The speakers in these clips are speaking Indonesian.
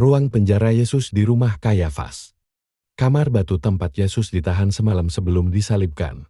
Ruang penjara Yesus di rumah Kayafas. Kamar batu tempat Yesus ditahan semalam sebelum disalibkan.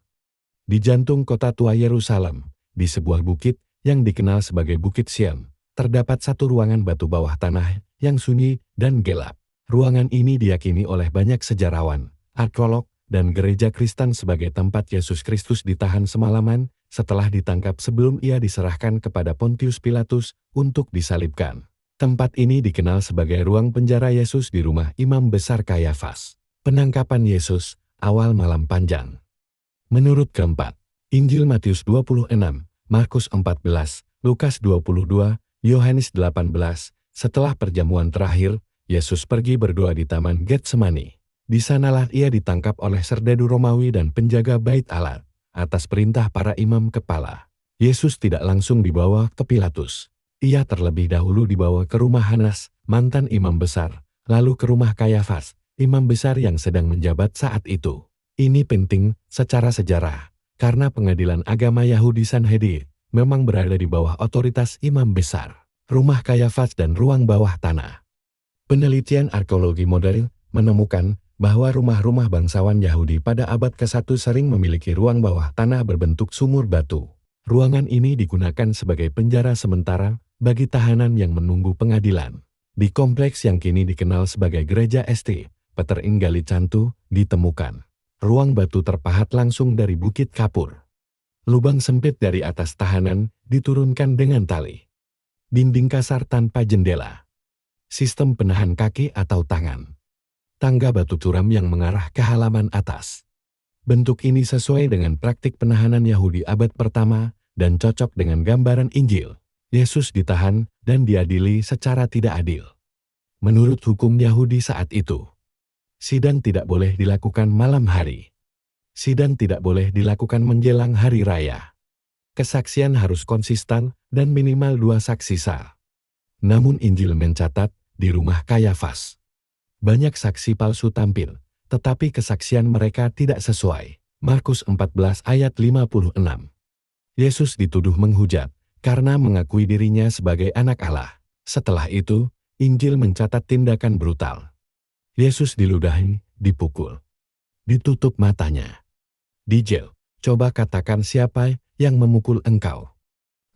Di jantung kota tua Yerusalem, di sebuah bukit yang dikenal sebagai Bukit Sion, terdapat satu ruangan batu bawah tanah yang sunyi dan gelap. Ruangan ini diyakini oleh banyak sejarawan, arkeolog, dan gereja Kristen sebagai tempat Yesus Kristus ditahan semalaman setelah ditangkap sebelum ia diserahkan kepada Pontius Pilatus untuk disalibkan. Tempat ini dikenal sebagai ruang penjara Yesus di rumah Imam Besar Kayafas. Penangkapan Yesus, awal malam panjang. Menurut keempat, Injil Matius 26, Markus 14, Lukas 22, Yohanes 18, setelah perjamuan terakhir, Yesus pergi berdoa di Taman Getsemani. Di sanalah ia ditangkap oleh serdadu Romawi dan penjaga bait Allah, atas perintah para imam kepala. Yesus tidak langsung dibawa ke Pilatus. Ia terlebih dahulu dibawa ke rumah Hanas, mantan imam besar, lalu ke rumah Kayafas, imam besar yang sedang menjabat saat itu. Ini penting secara sejarah, karena pengadilan agama Yahudi Sanhedrin memang berada di bawah otoritas imam besar, rumah Kayafas dan ruang bawah tanah. Penelitian arkeologi modern menemukan bahwa rumah-rumah bangsawan Yahudi pada abad ke-1 sering memiliki ruang bawah tanah berbentuk sumur batu. Ruangan ini digunakan sebagai penjara sementara bagi tahanan yang menunggu pengadilan. Di kompleks yang kini dikenal sebagai Gereja St. Peter in Gallicantu, ditemukan ruang batu terpahat langsung dari Bukit Kapur. Lubang sempit dari atas tahanan diturunkan dengan tali. Dinding kasar tanpa jendela. Sistem penahan kaki atau tangan. Tangga batu curam yang mengarah ke halaman atas. Bentuk ini sesuai dengan praktik penahanan Yahudi abad pertama dan cocok dengan gambaran Injil. Yesus ditahan dan diadili secara tidak adil. Menurut hukum Yahudi saat itu, sidang tidak boleh dilakukan malam hari. Sidang tidak boleh dilakukan menjelang hari raya. Kesaksian harus konsisten dan minimal 2 saksi sah. Namun Injil mencatat di rumah Kayafas, banyak saksi palsu tampil, tetapi kesaksian mereka tidak sesuai. Markus 14 ayat 56. Yesus dituduh menghujat karena mengakui dirinya sebagai anak Allah. Setelah itu, Injil mencatat tindakan brutal. Yesus diludahi, dipukul, ditutup matanya, dijel. Coba katakan siapa yang memukul engkau.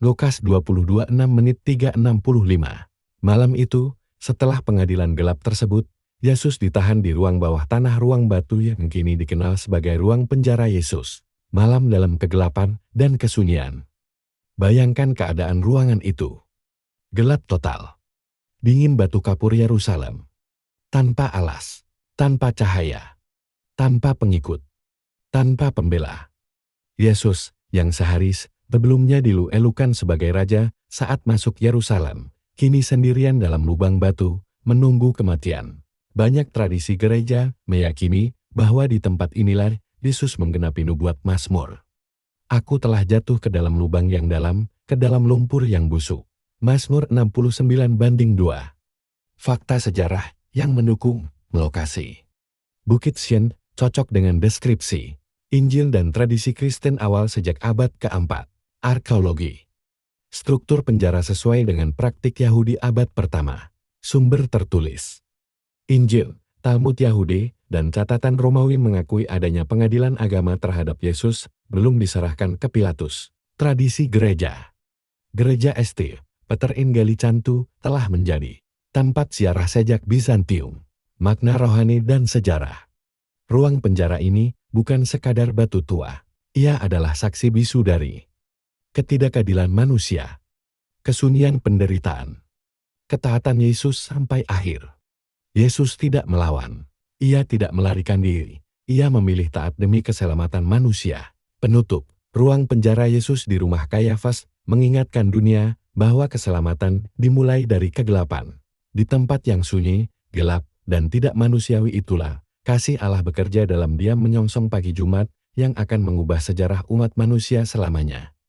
Lukas 22:6 menit 3:65. Malam itu, setelah pengadilan gelap tersebut, Yesus ditahan di ruang bawah tanah ruang batu yang kini dikenal sebagai ruang penjara Yesus. Malam dalam kegelapan dan kesunyian. Bayangkan keadaan ruangan itu. Gelap total. Dingin batu kapur Yerusalem. Tanpa alas, tanpa cahaya, tanpa pengikut, tanpa pembela. Yesus, yang sehari sebelumnya dielu-elukan sebagai raja saat masuk Yerusalem, kini sendirian dalam lubang batu, menunggu kematian. Banyak tradisi gereja meyakini bahwa di tempat inilah Yesus menggenapi nubuat Mazmur. Aku telah jatuh ke dalam lubang yang dalam, ke dalam lumpur yang busuk. Mazmur 69:2. Fakta sejarah yang mendukung lokasi. Bukit Sion cocok dengan deskripsi Injil dan tradisi Kristen awal sejak abad ke-4. Arkeologi. Struktur penjara sesuai dengan praktik Yahudi abad pertama. Sumber tertulis. Injil, Talmud Yahudi, dan catatan Romawi mengakui adanya pengadilan agama terhadap Yesus belum diserahkan ke Pilatus. Tradisi gereja. Gereja St. Peter in Gallicantu telah menjadi tempat ziarah sejak Bizantium. Makna rohani dan sejarah. Ruang penjara ini bukan sekadar batu tua. Ia adalah saksi bisu dari ketidakadilan manusia, kesunyian penderitaan, ketaatan Yesus sampai akhir. Yesus tidak melawan. Ia tidak melarikan diri. Ia memilih taat demi keselamatan manusia. Penutup. Ruang penjara Yesus di rumah Kayafas mengingatkan dunia bahwa keselamatan dimulai dari kegelapan. Di tempat yang sunyi, gelap, dan tidak manusiawi itulah kasih Allah bekerja dalam diam menyongsong pagi Jumat yang akan mengubah sejarah umat manusia selamanya.